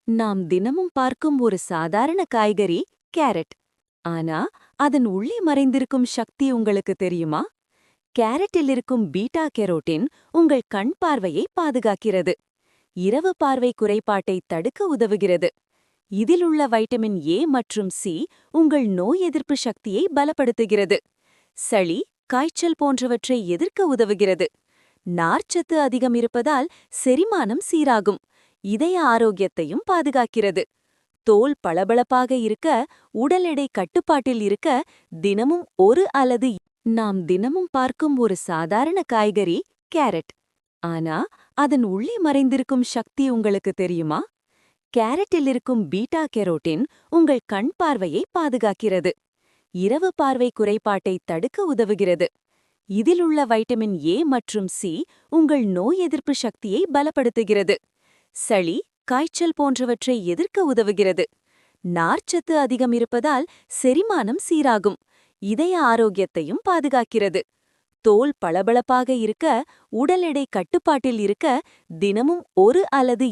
நாம் தினமும் பார்க்கும் ஒரு சாதாரண காய்கறி கேரட். ஆனா அதன் உள்ளே மறைந்திருக்கும் சக்தி உங்களுக்கு தெரியுமா? கேரட்டில் இருக்கும் பீட்டா கெரோட்டின் உங்கள் கண் பார்வையை பாதுகாக்கிறது. இரவு பார்வை குறைபாட்டை தடுக்க உதவுகிறது. இதில் உள்ள வைட்டமின் ஏ மற்றும் சி உங்கள் நோய் எதிர்ப்பு சக்தியை பலப்படுத்துகிறது. சளி, காய்ச்சல் போன்றவற்றை எதிர்க்க உதவுகிறது. நார்ச்சத்து அதிகம் இருப்பதால் செரிமானம் சீராகும். இதய ஆரோக்கியத்தையும் பாதுகாக்கிறது. தோல் பளபளப்பாக இருக்க, உடல் எடை கட்டுப்பாட்டில் இருக்க தினமும் ஒரு அல்லது நாம் தினமும் பார்க்கும் ஒரு சாதாரண காய்கறி கேரட். ஆனா அதன் உள்ளே மறைந்திருக்கும் சக்தி உங்களுக்கு தெரியுமா? கேரட்டில் இருக்கும் பீட்டா கெரோட்டின் உங்கள் கண் பார்வையை பாதுகாக்கிறது. இரவு பார்வை குறைபாட்டை தடுக்க உதவுகிறது. இதில் உள்ள வைட்டமின் ஏ மற்றும் சி உங்கள் நோய் எதிர்ப்பு சக்தியை பலப்படுத்துகிறது. சளி, காய்ச்சல் போன்றவற்றை எதிர்க்க உதவுகிறது. நார்ச்சத்து அதிகம் இருப்பதால் செரிமானம் சீராகும். இதய ஆரோக்கியத்தையும் பாதுகாக்கிறது. தோல் பளபளப்பாக இருக்க, உடல் எடை கட்டுப்பாட்டில் இருக்க தினமும் ஒரு அல்லது